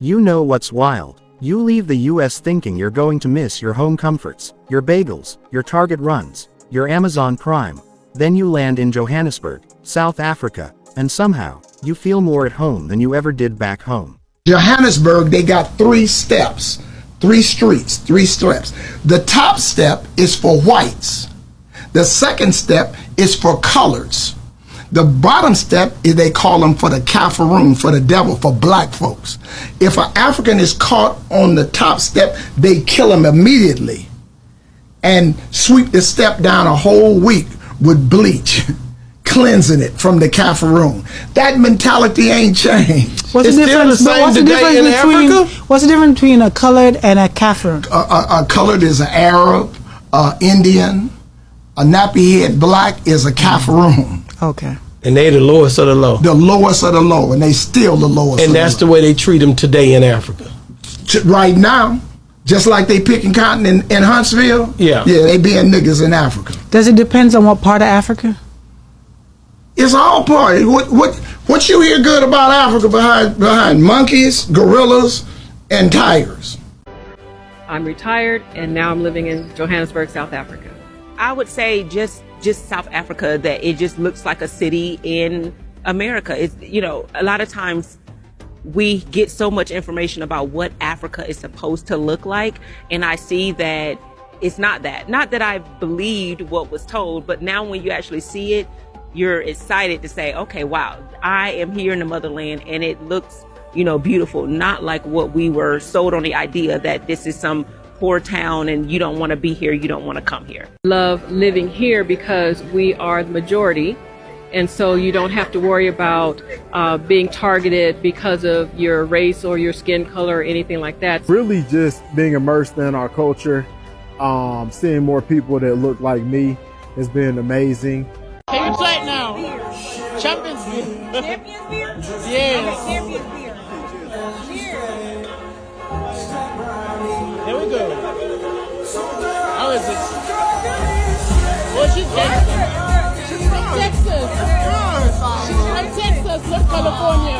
You know what's wild? You leave the US thinking you're going to miss your home comforts, your bagels, your Target runs, your Amazon Prime. Then you land in Johannesburg, South Africa, and somehow, you feel more at home than you ever did back home. Johannesburg, they got 3 steps, 3 streets, 3 steps. The top step is for whites. The second step is for coloreds. The bottom step is, they call them for the kafaroon, for the devil, for black folks. If an African is caught on the top step, they kill him immediately and sweep the step down a whole week with bleach, cleansing it from the kafaroon. That mentality ain't changed. What's the difference between a colored and a kafaroon? A colored is an Arab, Indian. A nappy head black is a kafaroon. Okay. And they the lowest of the low. The lowest of the low, and they still the lowest. And that's the way they treat them today in Africa. Right now, just like they picking cotton in Huntsville. Yeah. Yeah, they being niggas in Africa. Does it depend on what part of Africa? It's all part. What you hear good about Africa behind monkeys, gorillas, and tigers? I'm retired, and now I'm living in Johannesburg, South Africa. I would say just South Africa, that it just looks like a city in America. It's, you know, a lot of times we get so much information about what Africa is supposed to look like, and I see that it's not that. Not that I believed what was told, but now when you actually see it, you're excited to say, okay, wow, I am here in the motherland, and it looks, you know, beautiful. Not like what we were sold on, the idea that this is some poor town and you don't want to be here, you don't want to come here. Love living here because we are the majority, and so you don't have to worry about being targeted because of your race or your skin color or anything like that. Really just being immersed in our culture, seeing more people that look like me has been amazing. Can you try it now? Champions beer. Champions beer? Yes. Champions beer. Cheers. Here we go. How is it? Oh, she's gangster. She's from Texas. She's from Texas, not California.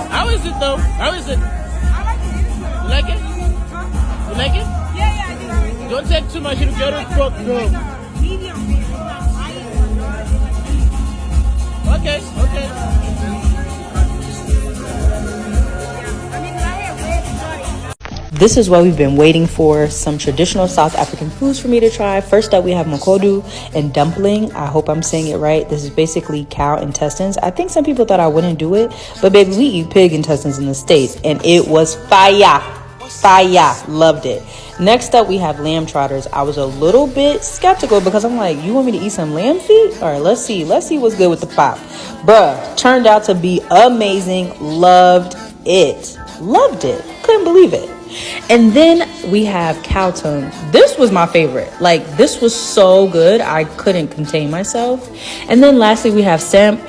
How is it though? How is it? You like it? You like it? Yeah, I do. Don't take too much, it'll get it cooked. Medium beer. Okay, okay. This is what we've been waiting for, some traditional South African foods for me to try. First up, we have mokodu and dumpling. I hope I'm saying it right. This is basically cow intestines. I think some people thought I wouldn't do it, but baby, we eat pig intestines in the States, and it was fire. Fire. Loved it. Next up, we have lamb trotters. I was a little bit skeptical because I'm like, you want me to eat some lamb feet? All right, let's see what's good with the pop. Bruh, turned out to be amazing. Loved it. Couldn't believe it. And then we have cow tongue. This was my favorite. Like, this was so good, I couldn't contain myself. And then lastly, we have semp.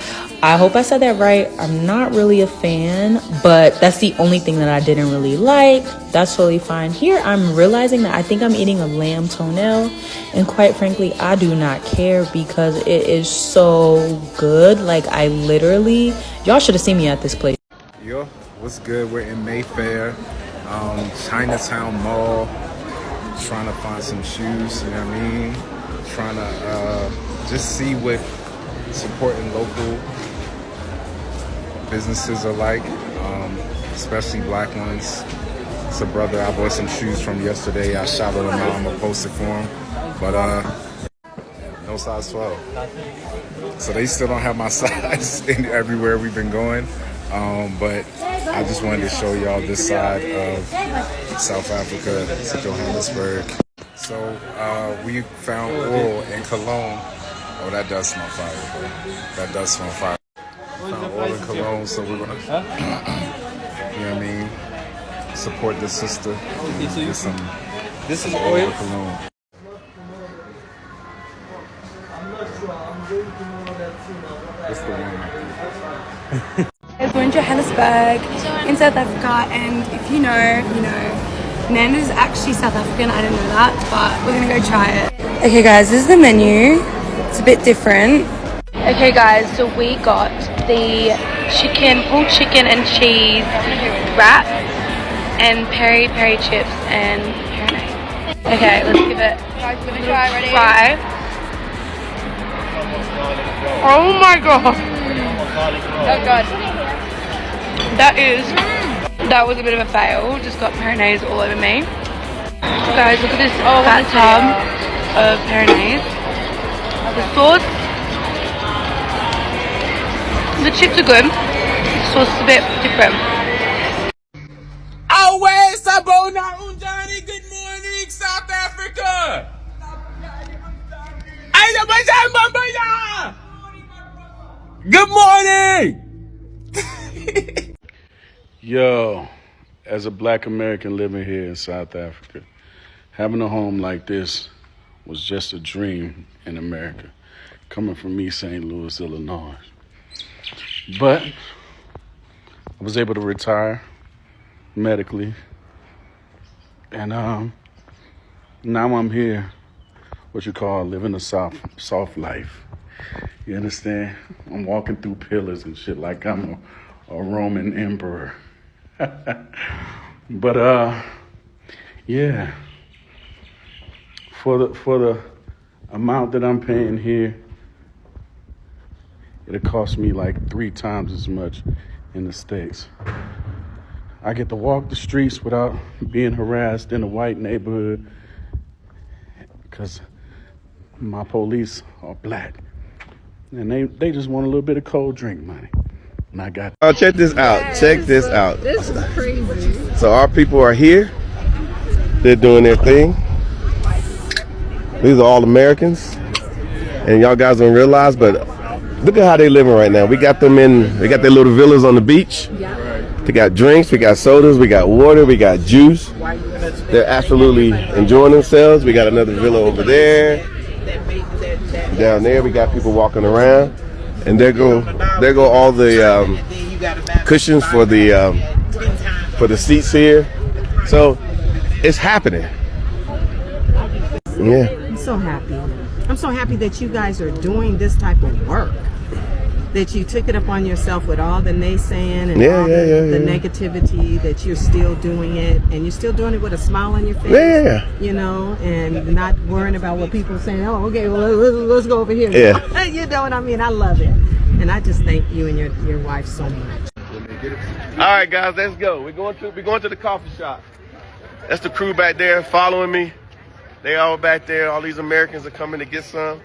I hope I said that right. I'm not really a fan, but that's the only thing that I didn't really like. That's totally fine. Here, I'm realizing that I think I'm eating a lamb toenail, and quite frankly, I do not care because it is so good. Like, I literally, y'all should have seen me at this place. Yo, what's good? We're in Mayfair, Chinatown Mall, trying to find some shoes, you know what I mean? Trying to just see what supporting local businesses are like, especially black ones. It's a brother I bought some shoes from yesterday. I shouted him out, I'm gonna post it for him. But no size 12. So they still don't have my size in everywhere we've been going. But I just wanted to show y'all this side of South Africa, Johannesburg. So we found oil in Cologne. Oh, that does smell fire, bro. That does smell fire. Found oil in Cologne, so we're gonna, you know what I mean, support the sister. Get some This is oil. Cologne. It's the one. We're in Johannesburg, in South Africa, and if you know, you know. Nando's actually South African, I didn't know that, but we're gonna go try it. Okay guys, this is the menu. It's a bit different. Okay guys, so we got the pulled chicken and cheese wrap and peri peri chips and peri. Okay, let's give it a try. Oh my god. Oh god. That was a bit of a fail. Just got peronaise all over me. Guys, look at this fat tub of peronaise. The sauce. The chips are good. The sauce is a bit different. Always Sabona Unjani, good morning, South Africa! Good morning! Yo, as a black American living here in South Africa, having a home like this was just a dream in America, coming from me, St. Louis, Illinois. But I was able to retire medically, and now I'm here, what you call living a soft life. You understand? I'm walking through pillars and shit like I'm a Roman emperor. But yeah, for the amount that I'm paying here, it'll cost me like 3 times as much in the States. I get to walk the streets without being harassed in a white neighborhood because my police are black. And they just want a little bit of cold drink money. And I got... Oh, check this out. Yes. Check this out. This is crazy. So our people are here. They're doing their thing. These are all Americans. And y'all guys don't realize, but look at how they living right now. We got their little villas on the beach. Yeah. They got drinks, we got sodas, we got water, we got juice. They're absolutely enjoying themselves. We got another villa over there. Down there, we got people walking around. And there go all the cushions for the seats here. So it's happening. Yeah. I'm so happy. I'm so happy that you guys are doing this type of work. That you took it upon yourself with all the naysaying and all the negativity, that you're still doing it, and you're still doing it with a smile on your face. Yeah. You know, and not worrying about what people are saying. Oh, okay, well, let's go over here. Yeah. You know what I mean? I love it. And I just thank you and your wife so much. All right, guys, let's go. We're going to the coffee shop. That's the crew back there following me. They all back there. All these Americans are coming to get some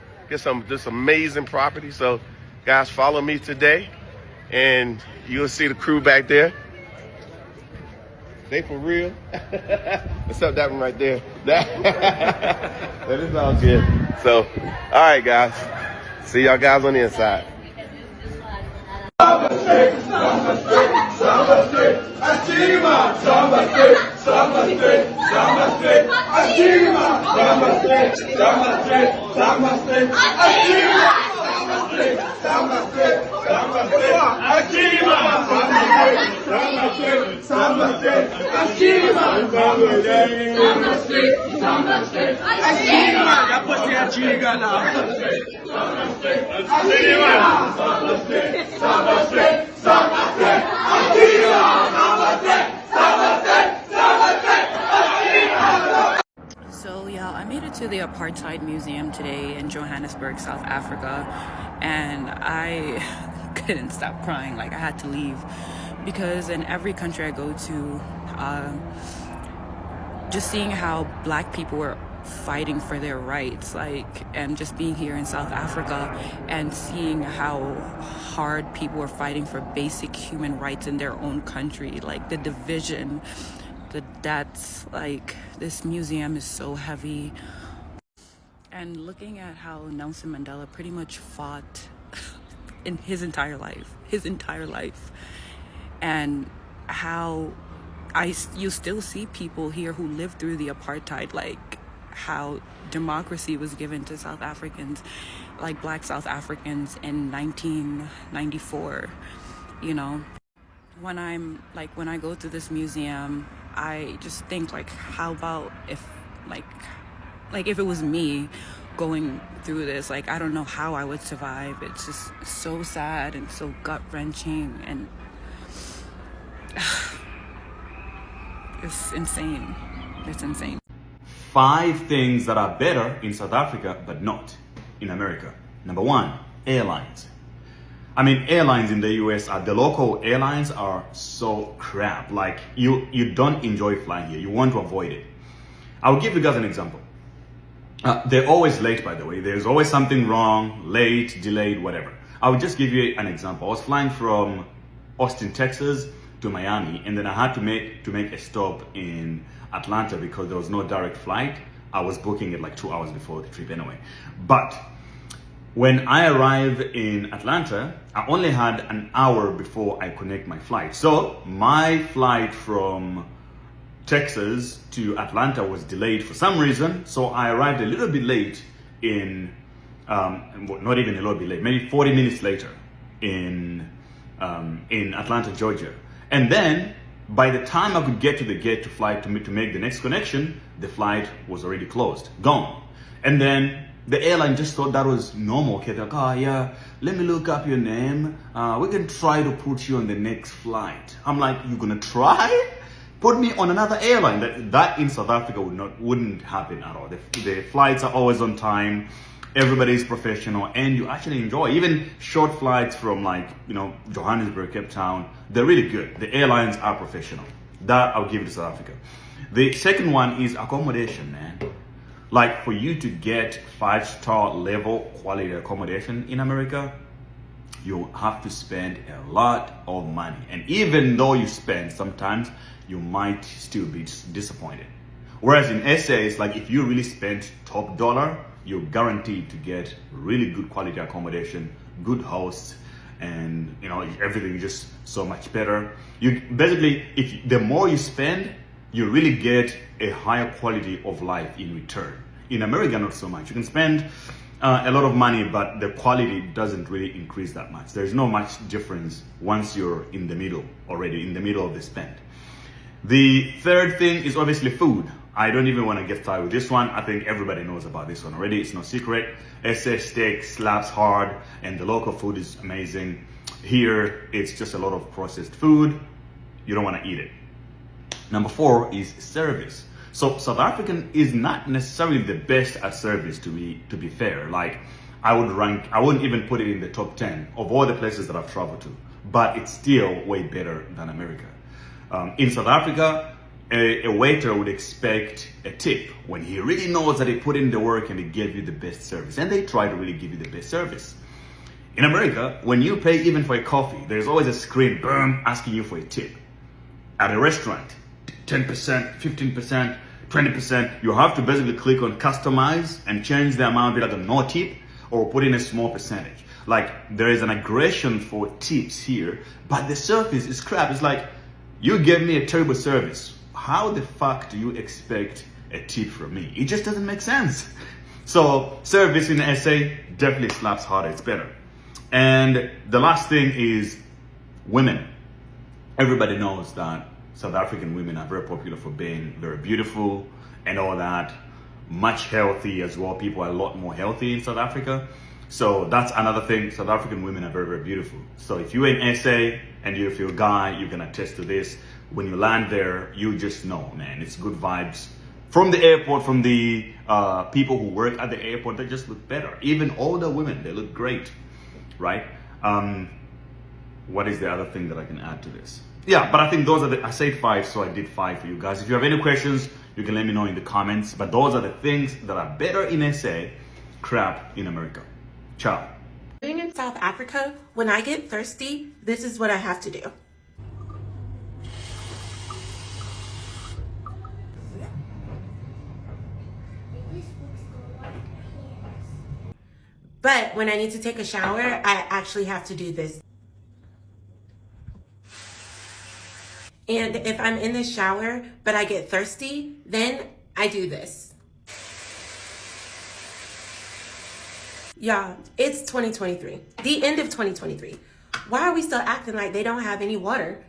this amazing property. So, guys, follow me today, and you'll see the crew back there. They for real. Except that one right there. That is all good. So, all right, guys. See y'all guys on the inside. So yeah, I made it to the Apartheid Museum today in Johannesburg, South Africa, and I couldn't stop crying. Like, I had to leave because in every country I go to, just seeing how black people were fighting for their rights, and just being here in South Africa and seeing how hard people were fighting for basic human rights in their own country, like the division, the deaths. This museum is so heavy. And looking at how Nelson Mandela pretty much fought in his entire life, and how you still see people here who lived through the apartheid, how democracy was given to South Africans, black South Africans in 1994, you know. When I go to this museum, I just think, how about if if it was me going through this. Like, I don't know how I would survive. It's just so sad and so gut-wrenching, and it's insane. It's insane. 5 things that are better in South Africa but not in America. Number 1, airlines. I mean, airlines in the US, the local airlines are so crap. Like, you don't enjoy flying here. You want to avoid it. I'll give you guys an example. They're always late, by the way. There's always something wrong, late, delayed, whatever. I'll just give you an example. I was flying from Austin, Texas to Miami, and then I had to make a stop in Atlanta because there was no direct flight. I was booking it like 2 hours before the trip anyway. But when I arrived in Atlanta, I only had an hour before I connect my flight. So my flight from Texas to Atlanta was delayed for some reason. So I arrived a little bit late in, not even a little bit late, maybe 40 minutes later in Atlanta, Georgia. And then by the time I could get to the gate to make the next connection, the flight was already closed, gone. And then the airline just thought that was normal. Okay, they're like, oh yeah, let me look up your name. We can try to put you on the next flight. I'm like, you're gonna try? Put me on another airline. That in South Africa wouldn't happen at all. The flights are always on time. Everybody's professional, and you actually enjoy even short flights from, like, Johannesburg, Cape Town. They're really good. The airlines are professional. That I'll give it to South Africa. The second one is accommodation, man. Like, for you to get 5-star level quality accommodation in America, you have to spend a lot of money. And even though you spend, sometimes you might still be disappointed. Whereas in SA, it's like if you really spend top dollar, you're guaranteed to get really good quality accommodation, good hosts, and everything is just so much better. You basically, the more you spend, you really get a higher quality of life in return. In America, not so much. You can spend a lot of money, but the quality doesn't really increase that much. There's no much difference once you're in the middle already, in the middle of the spend. The third thing is obviously food. I don't even want to get started with this one. I think everybody knows about this one already. It's no secret. SA steak slaps hard, and the local food is amazing. Here, it's just a lot of processed food. You don't want to eat it. Number 4 is service. So South African is not necessarily the best at service, to be fair. Like, I wouldn't even put it in the top 10 of all the places that I've traveled to, but it's still way better than America. In South Africa, a waiter would expect a tip when he really knows that he put in the work and he gave you the best service, and they try to really give you the best service. In America, when you pay even for a coffee, there's always a screen, boom, asking you for a tip. At a restaurant, 10%, 15%, 20%, you have to basically click on customize and change the amount either no tip or put in a small percentage. Like, there is an aggression for tips here, but the service is crap. It's like, you gave me a terrible service. How the fuck do you expect a tip from me? It just doesn't make sense. So service in SA definitely slaps harder. It's better. And the last thing is women. Everybody knows that South African women are very popular for being very beautiful and all that. Much healthy as well. People are a lot more healthy in South Africa. So that's another thing. South African women are very, very beautiful. So if you're in SA and if you're a guy, you can attest to this. When you land there, you just know, man, it's good vibes. From the airport, from the people who work at the airport, they just look better. Even older women, they look great, right? What is the other thing that I can add to this? Yeah, but I think those are I said 5, so I did 5 for you guys. If you have any questions, you can let me know in the comments. But those are the things that are better in SA, crap in America. Ciao. Living in South Africa, when I get thirsty, this is what I have to do. But when I need to take a shower, I actually have to do this. And if I'm in the shower, but I get thirsty, then I do this. Y'all, it's 2023, the end of 2023. Why are we still acting like they don't have any water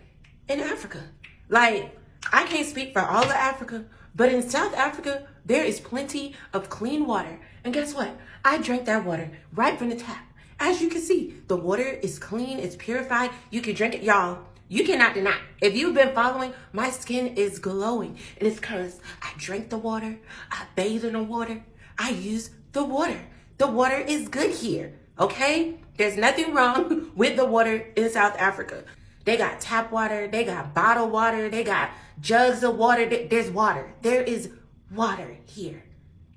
in Africa? Like, I can't speak for all of Africa, But in South Africa, there is plenty of clean water. And guess what? I drank that water right from the tap. As you can see, the water is clean, it's purified. You can drink it, y'all. You cannot deny. If you've been following, my skin is glowing. And it's because I drank the water, I bathe in the water, I use the water. The water is good here, okay? There's nothing wrong with the water in South Africa. They got tap water, they got bottled water, they got jugs of water. There's water. There is water here.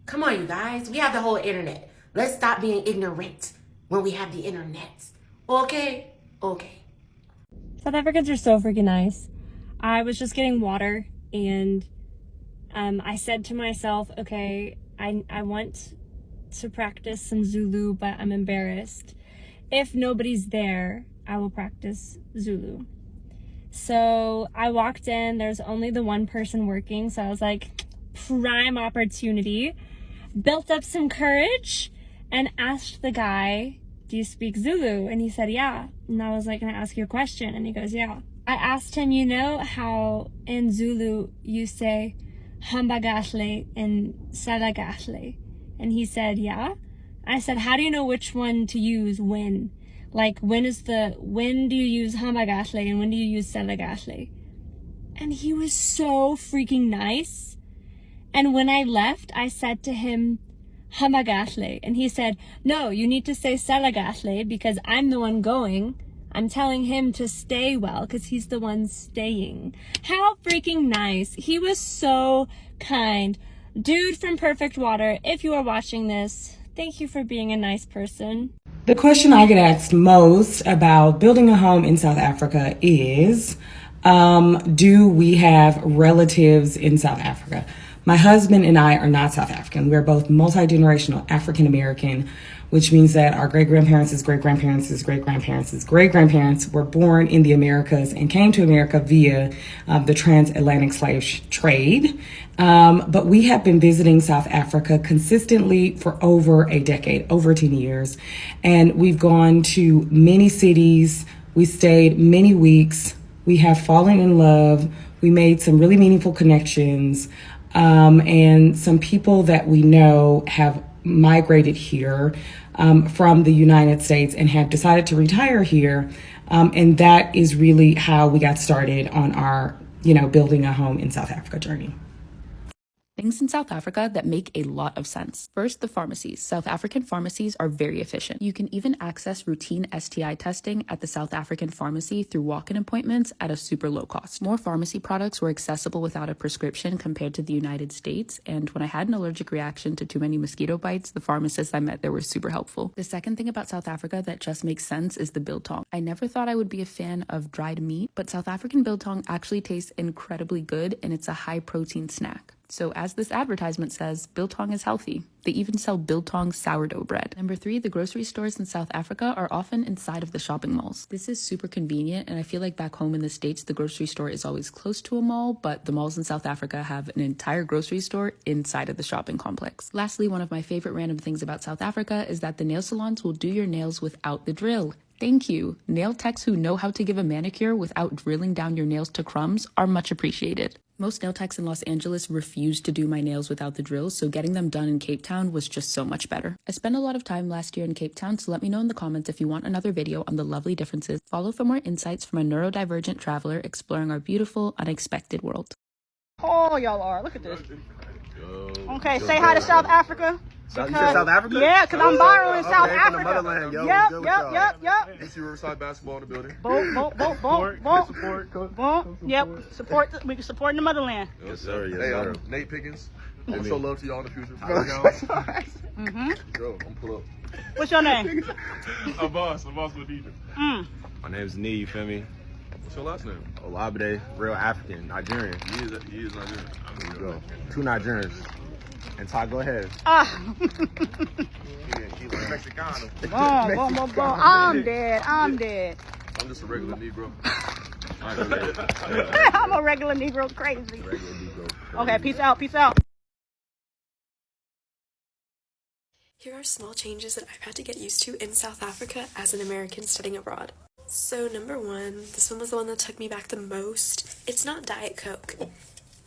Come on, you guys. We have the whole internet. Let's stop being ignorant when we have the internet. Okay? Okay. South Africans are so freaking nice. I was just getting water and I said to myself, okay, I want to practice some Zulu, but I'm embarrassed. If nobody's there, I will practice Zulu. So I walked in, there's only the one person working, so I was like, prime opportunity. Built up some courage and asked the guy, do you speak Zulu? And he said, yeah. And I was like, can I ask you a question? And he goes, yeah. I asked him, you know how in Zulu you say hambagahle and salagahle? And he said, yeah. I said, how do you know which one to use when? Like, when do you use hambagahle and when do you use salagahle? And he was so freaking nice. And when I left, I said to him, hambagahle. And he said, no, you need to say salagahle because I'm the one going. I'm telling him to stay well because he's the one staying. How freaking nice. He was so kind. Dude from Perfect Water, if you are watching this, thank you for being a nice person. The question I get asked most about building a home in South Africa is, do we have relatives in South Africa? My husband and I are not South African. We're both multi-generational African American, which means that our great-grandparents' great-grandparents' great-grandparents' great-grandparents were born in the Americas and came to America via the transatlantic slave trade. But we have been visiting South Africa consistently for over a decade, over 10 years. And we've gone to many cities. We stayed many weeks. We have fallen in love. We made some really meaningful connections. And some people that we know have migrated here from the United States and have decided to retire here. And that is really how we got started on our, building a home in South Africa journey. Things in South Africa that make a lot of sense. First, the pharmacies. South African pharmacies are very efficient. You can even access routine STI testing at the South African pharmacy through walk-in appointments at a super low cost. More pharmacy products were accessible without a prescription compared to the United States, and when I had an allergic reaction to too many mosquito bites, the pharmacists I met there were super helpful. The second thing about South Africa that just makes sense is the biltong. I never thought I would be a fan of dried meat, but South African biltong actually tastes incredibly good, and it's a high-protein snack. So as this advertisement says, biltong is healthy. They even sell biltong sourdough bread. Number 3, the grocery stores in South Africa are often inside of the shopping malls. This is super convenient, and I feel like back home in the States, the grocery store is always close to a mall, but the malls in South Africa have an entire grocery store inside of the shopping complex. Lastly, one of my favorite random things about South Africa is that the nail salons will do your nails without the drill. Thank you. Nail techs who know how to give a manicure without drilling down your nails to crumbs are much appreciated. Most nail techs in Los Angeles refused to do my nails without the drills, so getting them done in Cape Town was just so much better. I spent a lot of time last year in Cape Town, so let me know in the comments if you want another video on the lovely differences. Follow for more insights from a neurodivergent traveler exploring our beautiful, unexpected world. Oh, y'all are. Look at this. Okay, say hi to South Africa. You said South Africa? Yeah, because I'm borrowing South Africa. From the motherland, yo. Yep. DC Riverside basketball in the building. Boom. Yep. We can support the motherland. Yes, sir. Yes, sir. I'm Nate Pickens. I'm show love to y'all in the future. Yo, I'm pull up. What's your name? A boss Ladija. My name's Nee, you feel me? What's your last name? Olabide, real African, Nigerian. He is Nigerian. There you go. 2 Nigerians. And Ty, go ahead. He's a Mexicano. Boom. I'm dead. I'm just a regular Negro. I'm a regular Negro crazy. Okay, peace out. Here are small changes that I've had to get used to in South Africa as an American studying abroad. So number 1, this one was the one that took me back the most. It's not Diet Coke.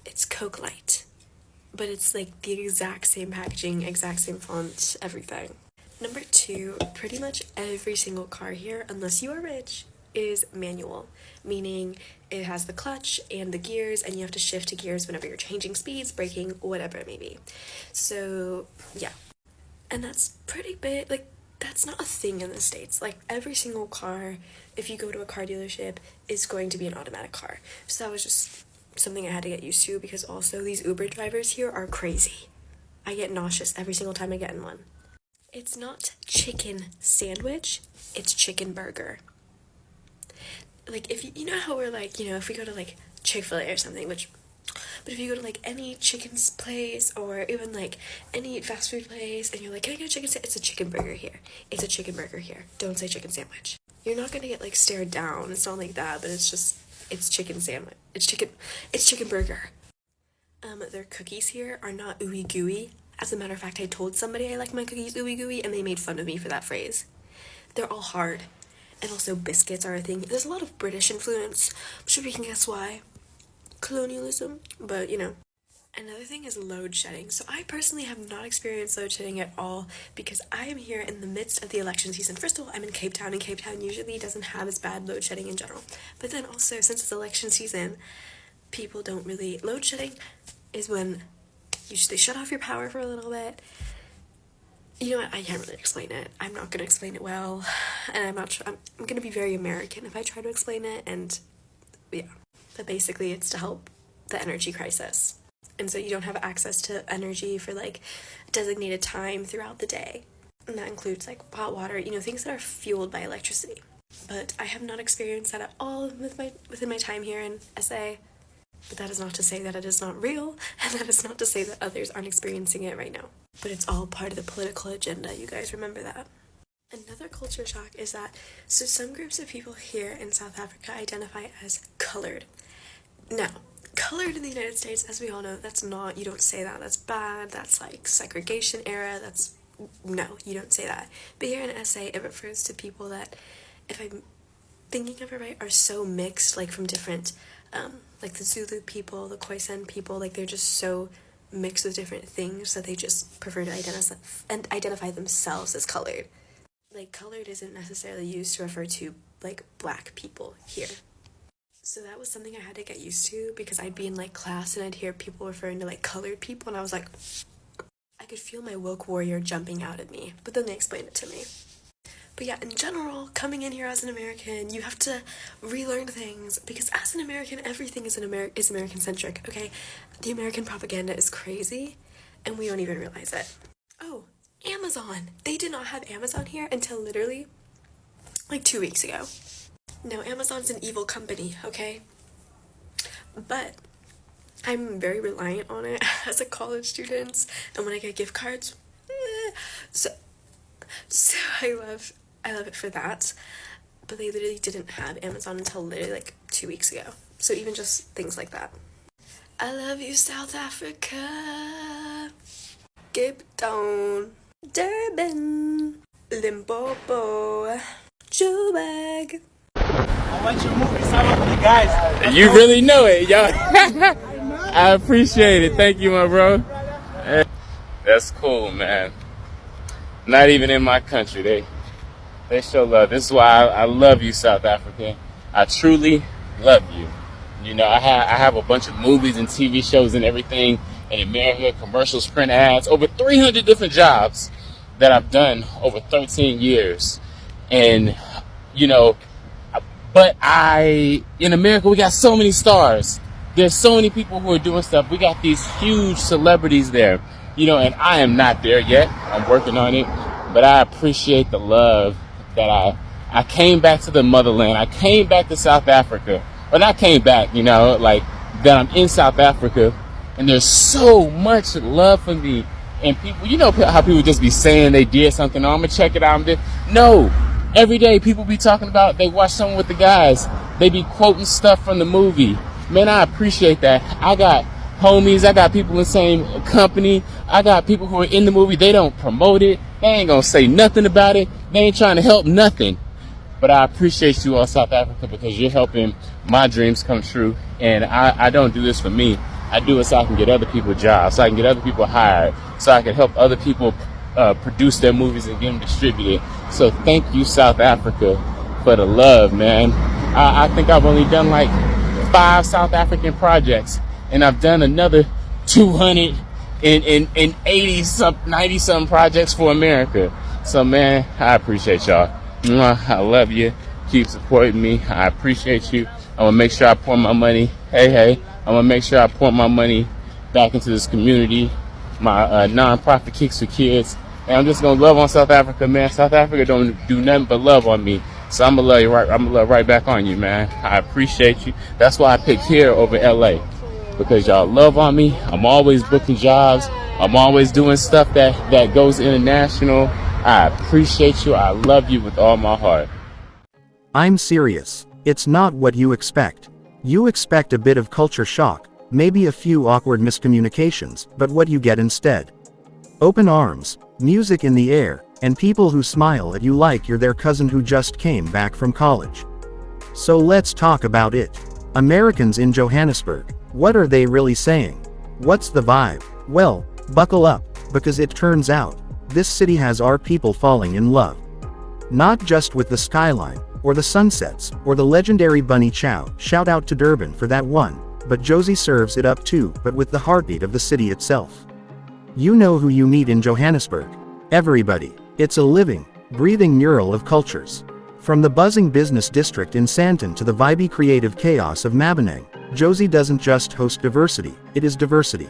It's Coke Light. but it's like the exact same packaging, exact same font, everything. Number 2, pretty much every single car here, unless you are rich, is manual, meaning it has the clutch and the gears, and you have to shift to gears whenever you're changing speeds, braking, whatever it may be. So yeah, and that's pretty big. Like, that's not a thing in the States. Like, every single car, if you go to a car dealership, is going to be an automatic car. So that was just something I had to get used to, because also these Uber drivers here are crazy. I get nauseous every single time I get in one. It's not chicken sandwich, it's chicken burger. Like, if you know how we're like, you know, if we go to like Chick-fil-A or something, but if you go to like any chicken's place or even like any fast food place and you're like, can I get a chicken sandwich? It's a chicken burger here. It's a chicken burger here. Don't say chicken sandwich. You're not gonna get like stared down. It's not like that, but it's just, it's chicken sandwich. It's chicken burger. Their cookies here are not ooey gooey. As a matter of fact, I told somebody I like my cookies ooey gooey and they made fun of me for that phrase. They're all hard. And also biscuits are a thing. There's a lot of British influence. I'm sure we can guess why. Colonialism. But, you know. Another thing is load shedding. So I personally have not experienced load shedding at all because I am here in the midst of the election season. First of all, I'm in Cape Town, and Cape Town usually doesn't have as bad load shedding in general. But then also, since it's election season, people don't really... Load shedding is when they shut off your power for a little bit. You know what, I can't really explain it. I'm not going to explain it well, and I'm going to be very American if I try to explain it, and yeah. But basically, it's to help the energy crisis. And so you don't have access to energy for, like, a designated time throughout the day. And that includes, like, hot water, you know, things that are fueled by electricity. But I have not experienced that at all within my time here in SA. But that is not to say that it is not real, and that is not to say that others aren't experiencing it right now. But it's all part of the political agenda, you guys remember that. Another culture shock is that, so some groups of people here in South Africa identify as colored. Now, colored in the United States, as we all know, that's not, you don't say that, that's bad, that's like segregation era, no, you don't say that. But here in SA, it refers to people that, if I'm thinking of it right, are so mixed, like from different, like the Zulu people, the Khoisan people, like they're just so mixed with different things that they just prefer to identify themselves as colored. Like, colored isn't necessarily used to refer to, like, black people here. So that was something I had to get used to, because I'd be in, like, class and I'd hear people referring to, like, colored people, and I was like, I could feel my woke warrior jumping out at me, but then they explained it to me. But yeah, in general, coming in here as an American, you have to relearn things, because as an American, everything is American-centric, okay? The American propaganda is crazy, and we don't even realize it. Oh, Amazon! They did not have Amazon here until literally, like 2 weeks ago. No, Amazon's an evil company, okay? But I'm very reliant on it as a college student, and when I get gift cards, so I love it for that. But they literally didn't have Amazon until literally like 2 weeks ago. So even just things like that. I love you, South Africa. Cape Town, Durban, Limpopo, Joburg. I want your movies. I want you guys. You really know it, yo. I appreciate it. Thank you, my bro. Hey, that's cool, man. Not even in my country, they show love. This is why I love you, South Africa. I truly love you. You know, I have a bunch of movies and TV shows and everything in America, commercials, print ads, over 300 different jobs that I've done over 13 years. And, you know, but in America, we got so many stars. There's so many people who are doing stuff. We got these huge celebrities there, you know, and I am not there yet. I'm working on it, but I appreciate the love that I came back to the motherland. I came back to South Africa. When I came back, you know, like that I'm in South Africa, and there's so much love for me. And people, you know how people just be saying they did something, oh, I'm gonna check it out. No, every day people be talking about they watch something with the guys. They be quoting stuff from the movie. Man, I appreciate that. I got homies, I got people in the same company. I got people who are in the movie. They don't promote it. They ain't gonna say nothing about it. They ain't trying to help nothing. But I appreciate you all, South Africa, because you're helping my dreams come true. And I don't do this for me. I do it so I can get other people jobs, so I can get other people hired, so I can help other people produce their movies and get them distributed. So thank you, South Africa, for the love, man. I think I've only done like 5 South African projects, and I've done another 280 90 something projects for America. So man, I appreciate y'all. I love you. Keep supporting me. I appreciate you. I'm gonna make sure I pour my money. Hey, I'm gonna make sure I pour my money back into this community, my non-profit Kicks for Kids. And I'm just gonna love on South Africa, man. South Africa don't do nothing but love on me. So I'm gonna love you right. I'm gonna love right back on you, man. I appreciate you. That's why I picked here over LA, because y'all love on me. I'm always booking jobs. I'm always doing stuff that goes international. I appreciate you. I love you with all my heart. I'm serious. It's not what you expect. You expect a bit of culture shock, maybe a few awkward miscommunications, but what you get instead? Open arms, music in the air, and people who smile at you like you're their cousin who just came back from college. So let's talk about it. Americans in Johannesburg, what are they really saying? What's the vibe? Well, buckle up, because it turns out, this city has our people falling in love. Not just with the skyline, or the sunsets, or the legendary bunny chow, shout out to Durban for that one, but Jozi serves it up too, but with the heartbeat of the city itself. You know who you meet in Johannesburg. Everybody. It's a living, breathing mural of cultures. From the buzzing business district in Sandton to the vibey creative chaos of Mabenang, Jozi doesn't just host diversity, it is diversity.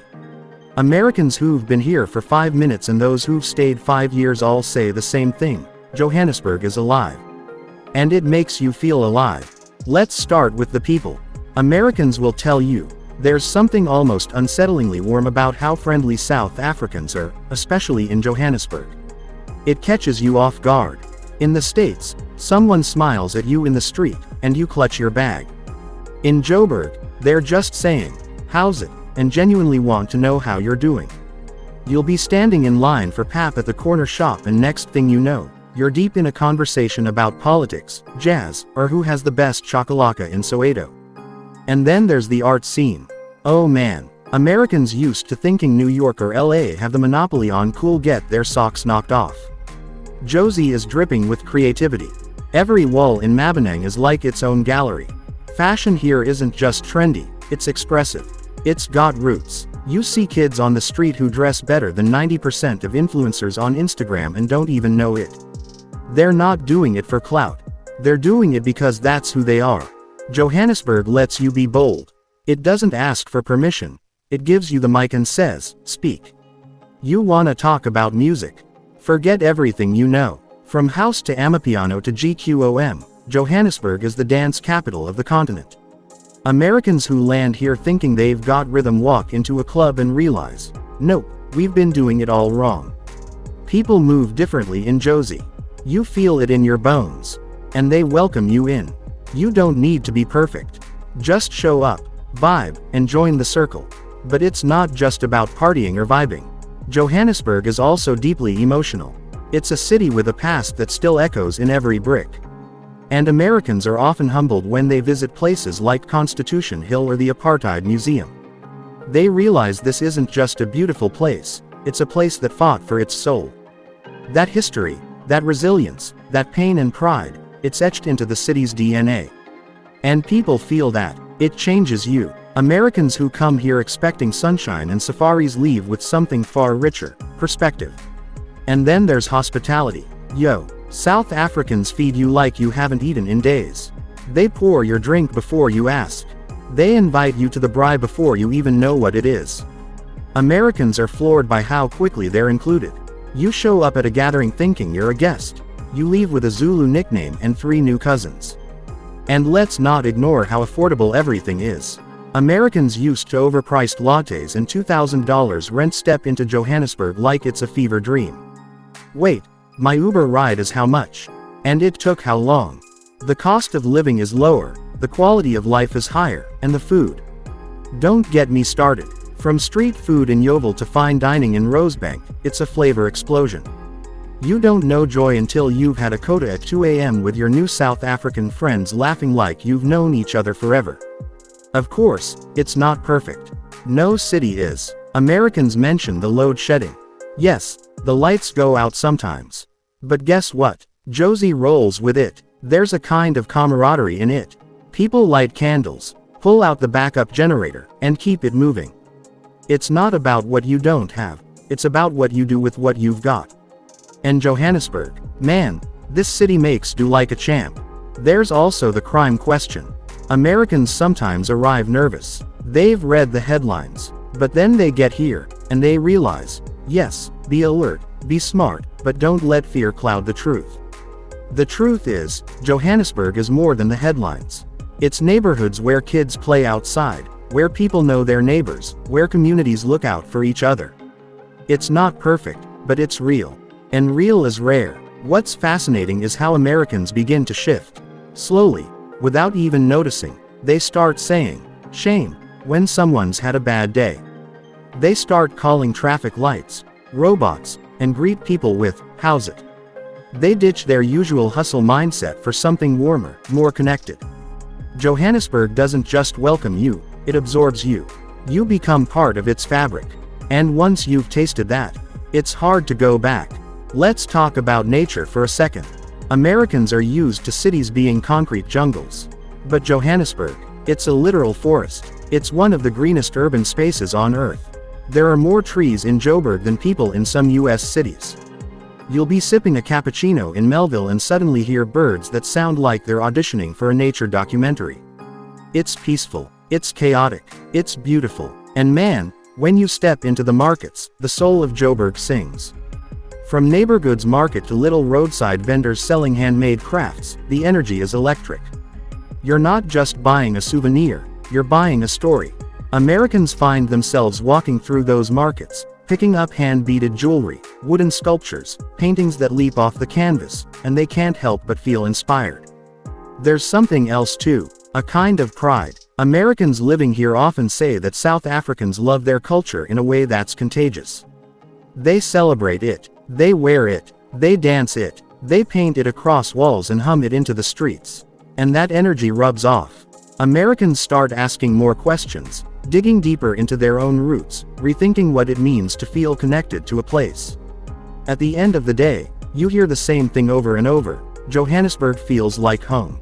Americans who've been here for 5 minutes and those who've stayed 5 years all say the same thing: Johannesburg is alive. And it makes you feel alive. Let's start with the people. Americans will tell you, there's something almost unsettlingly warm about how friendly South Africans are, especially in Johannesburg. It catches you off guard. In the States, someone smiles at you in the street, and you clutch your bag. In Joburg, they're just saying, "How's it?" and genuinely want to know how you're doing. You'll be standing in line for pap at the corner shop and next thing you know, you're deep in a conversation about politics, jazz, or who has the best chakalaka in Soweto. And then there's the art scene. Oh man, Americans used to thinking New York or LA have the monopoly on cool get their socks knocked off. Jozi is dripping with creativity. Every wall in Mabenang is like its own gallery. Fashion here isn't just trendy, it's expressive. It's got roots. You see kids on the street who dress better than 90% of influencers on Instagram and don't even know it. They're not doing it for clout. They're doing it because that's who they are. Johannesburg lets you be bold. It doesn't ask for permission. It gives you the mic and says, speak. You wanna talk about music? Forget everything you know. From house to amapiano to GQOM, Johannesburg is the dance capital of the continent. Americans who land here thinking they've got rhythm walk into a club and realize, nope, we've been doing it all wrong. People move differently in Jozi. You feel it in your bones. And they welcome you in. You don't need to be perfect. Just show up, vibe, and join the circle. But it's not just about partying or vibing. Johannesburg is also deeply emotional. It's a city with a past that still echoes in every brick. And Americans are often humbled when they visit places like Constitution Hill or the Apartheid Museum. They realize this isn't just a beautiful place, it's a place that fought for its soul. That history, that resilience, that pain and pride, it's etched into the city's DNA. And people feel that. It changes you. Americans who come here expecting sunshine and safaris leave with something far richer: perspective. And then there's hospitality. Yo, South Africans feed you like you haven't eaten in days. They pour your drink before you ask. They invite you to the braai before you even know what it is. Americans are floored by how quickly they're included. You show up at a gathering thinking you're a guest. You leave with a Zulu nickname and 3 new cousins. And let's not ignore how affordable everything is. Americans used to overpriced lattes and $2,000 rent step into Johannesburg like it's a fever dream. Wait, my Uber ride is how much? And it took how long? The cost of living is lower, the quality of life is higher, and the food. Don't get me started. From street food in Yeovil to fine dining in Rosebank, it's a flavor explosion. You don't know joy until you've had a coda at 2 a.m. with your new South African friends laughing like you've known each other forever. Of course, it's not perfect. No city is. Americans mention the load shedding. Yes, the lights go out sometimes. But guess what? Jozi rolls with it. There's a kind of camaraderie in it. People light candles, pull out the backup generator, and keep it moving. It's not about what you don't have. It's about what you do with what you've got. And Johannesburg, man, this city makes do like a champ. There's also the crime question. Americans sometimes arrive nervous. They've read the headlines. But then they get here, and they realize, yes, be alert, be smart, but don't let fear cloud the truth. The truth is, Johannesburg is more than the headlines. It's neighborhoods where kids play outside, where people know their neighbors, where communities look out for each other. It's not perfect, but it's real. And real is rare. What's fascinating is how Americans begin to shift. Slowly, without even noticing, they start saying, shame, when someone's had a bad day. They start calling traffic lights, robots, and greet people with, howzit. They ditch their usual hustle mindset for something warmer, more connected. Johannesburg doesn't just welcome you, it absorbs you. You become part of its fabric. And once you've tasted that, it's hard to go back. Let's talk about nature for a second. Americans are used to cities being concrete jungles. But Johannesburg, it's a literal forest. It's one of the greenest urban spaces on Earth. There are more trees in Joburg than people in some US cities. You'll be sipping a cappuccino in Melville and suddenly hear birds that sound like they're auditioning for a nature documentary. It's peaceful, it's chaotic, it's beautiful, and man, when you step into the markets, the soul of Joburg sings. From neighbor goods market to little roadside vendors selling handmade crafts, the energy is electric. You're not just buying a souvenir, you're buying a story. Americans find themselves walking through those markets, picking up hand-beaded jewelry, wooden sculptures, paintings that leap off the canvas, and they can't help but feel inspired. There's something else too, a kind of pride. Americans living here often say that South Africans love their culture in a way that's contagious. They celebrate it, they wear it, they dance it, they paint it across walls and hum it into the streets. And that energy rubs off. Americans start asking more questions, digging deeper into their own roots, rethinking what it means to feel connected to a place. At the end of the day, you hear the same thing over and over: Johannesburg feels like home.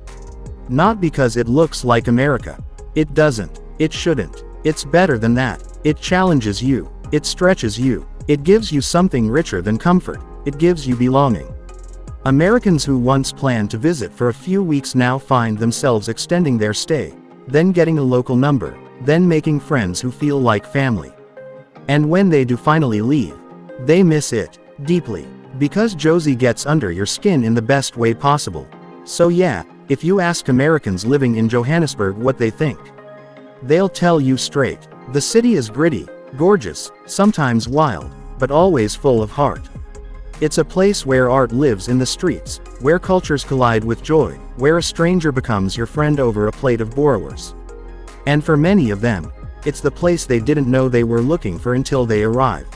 Not because it looks like America. It doesn't. It shouldn't. It's better than that. It challenges you. It stretches you. It gives you something richer than comfort. It gives you belonging. Americans who once planned to visit for a few weeks now find themselves extending their stay, then getting a local number, then making friends who feel like family. And when they do finally leave, they miss it deeply, because Jozi gets under your skin in the best way possible. So yeah, if you ask Americans living in Johannesburg what they think, they'll tell you straight. The city is gritty, gorgeous, sometimes wild, but always full of heart. It's a place where art lives in the streets, where cultures collide with joy, where a stranger becomes your friend over a plate of boerewors. And for many of them, it's the place they didn't know they were looking for until they arrived.